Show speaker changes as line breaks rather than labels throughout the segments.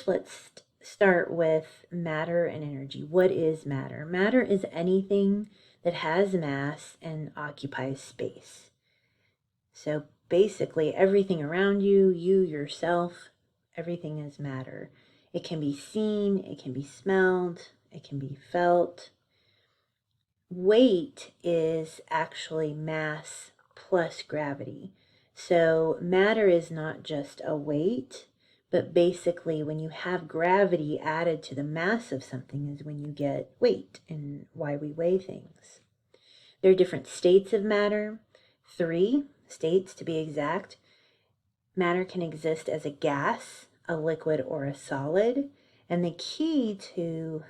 first, let's start with matter and energy. What is matter? Matter is anything that has mass and occupies space. So basically, everything around you, you yourself, everything is matter. It can be seen, it can be smelled, it can be felt. Weight is actually mass plus gravity. So matter is not just a weight, but basically when you have gravity added to the mass of something is when you get weight, and why we weigh things. There are different states of matter, 3 states to be exact. Matter can exist as a gas, a liquid, or a solid. And the key to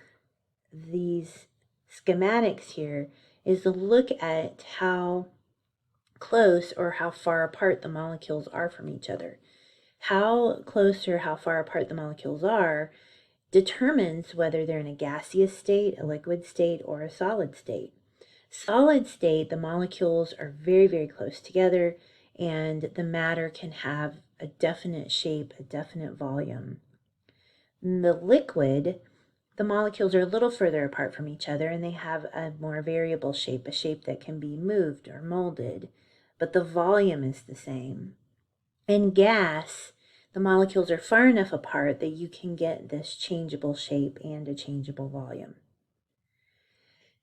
these schematics here is to look at how close or how far apart the molecules are from each other. How close or how far apart the molecules are determines whether they're in a gaseous state, a liquid state, or a solid state. Solid state, the molecules are very, very close together, and the matter can have a definite shape, a definite volume. In the liquid, the molecules are a little further apart from each other, and they have a more variable shape, a shape that can be moved or molded, but the volume is the same. In gas, the molecules are far enough apart that you can get this changeable shape and a changeable volume.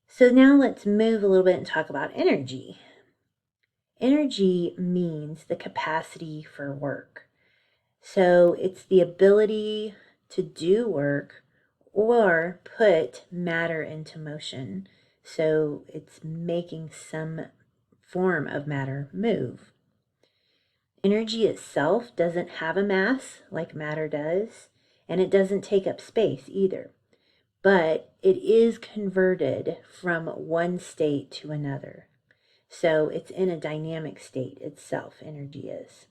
So now let's move a little bit and talk about energy. Energy means the capacity for work. So it's the ability to do work or put matter into motion. So it's making some form of matter move. Energy itself doesn't have a mass like matter does, and it doesn't take up space either. But it is converted from one state to another. So it's in a dynamic state itself, energy is.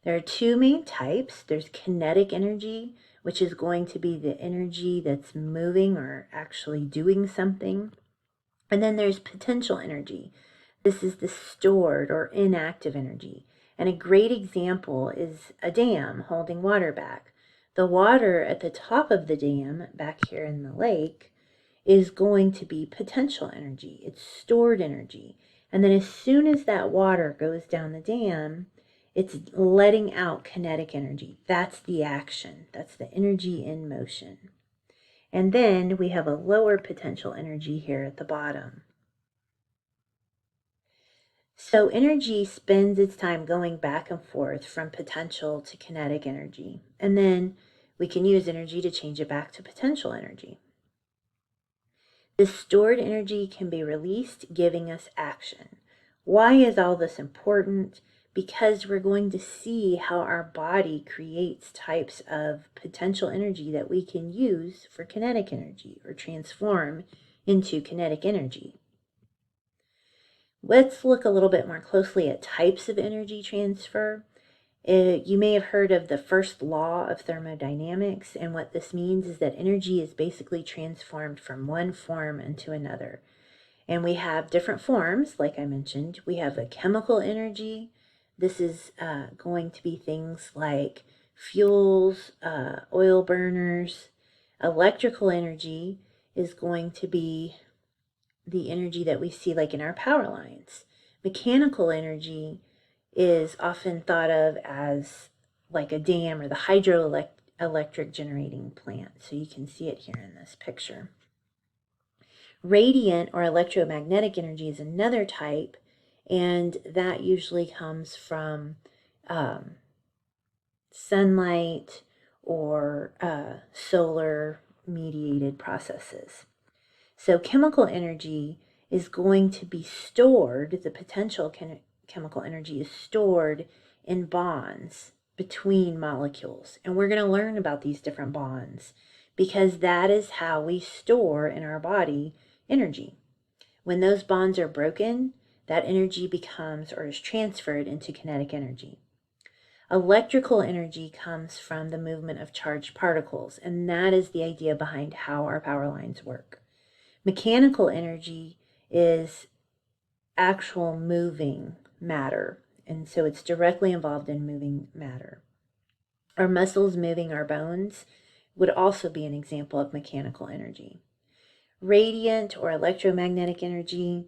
There are 2 main types. There's kinetic energy, which is going to be the energy that's moving or actually doing something. And then there's potential energy. This is the stored or inactive energy. And a great example is a dam holding water back. The water at the top of the dam, back here in the lake, is going to be potential energy. It's stored energy. And then as soon as that water goes down the dam, it's letting out kinetic energy. That's the action. That's the energy in motion. And then we have a lower potential energy here at the bottom. So energy spends its time going back and forth from potential to kinetic energy. And then we can use energy to change it back to potential energy. The stored energy can be released, giving us action. Why is all this important? Because we're going to see how our body creates types of potential energy that we can use for kinetic energy or transform into kinetic energy. Let's look a little bit more closely at types of energy transfer. You may have heard of the first law of thermodynamics, and what this means is that energy is basically transformed from one form into another. And we have different forms, like I mentioned. We have a chemical energy. This is going to be things like fuels, oil burners. Electrical energy is going to be the energy that we see like in our power lines. Mechanical energy is often thought of as like a dam or the hydroelectric generating plant. So you can see it here in this picture. Radiant or electromagnetic energy is another type, and that usually comes from sunlight or solar mediated processes. So chemical energy is going to be stored, the potential chemical energy is stored in bonds between molecules. And we're going to learn about these different bonds because that is how we store in our body energy. When those bonds are broken, that energy becomes or is transferred into kinetic energy. Electrical energy comes from the movement of charged particles, and that is the idea behind how our power lines work. Mechanical energy is actual moving matter, and so it's directly involved in moving matter. Our muscles moving our bones would also be an example of mechanical energy. Radiant or electromagnetic energy,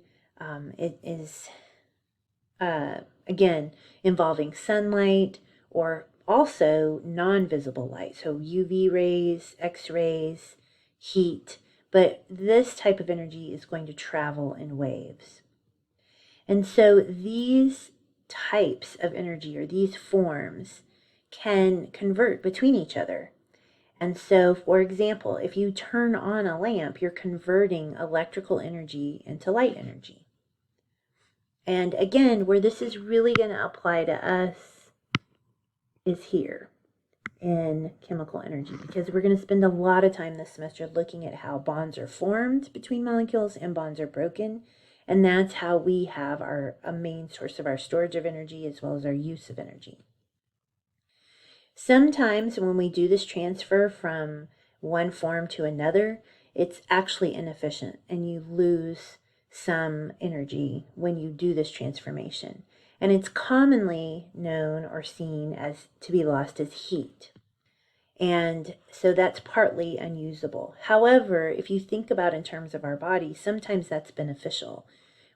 it is, again, involving sunlight or also non-visible light. So UV rays, X-rays, heat. But this type of energy is going to travel in waves. And so these types of energy, or these forms, can convert between each other. And so, for example, if you turn on a lamp, you're converting electrical energy into light energy. And again, where this is really going to apply to us is here in chemical energy, because we're going to spend a lot of time this semester looking at how bonds are formed between molecules and bonds are broken. And that's how we have a main source of our storage of energy as well as our use of energy. Sometimes when we do this transfer from one form to another, it's actually inefficient and you lose some energy when you do this transformation. And it's commonly known or seen as to be lost as heat. And so that's partly unusable. However, if you think about in terms of our body, sometimes that's beneficial.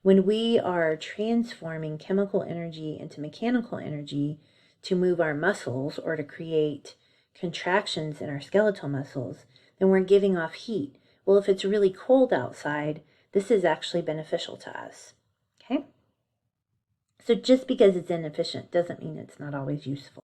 When we are transforming chemical energy into mechanical energy to move our muscles or to create contractions in our skeletal muscles, then we're giving off heat. Well, if it's really cold outside, this is actually beneficial to us. Okay? So just because it's inefficient doesn't mean it's not always useful.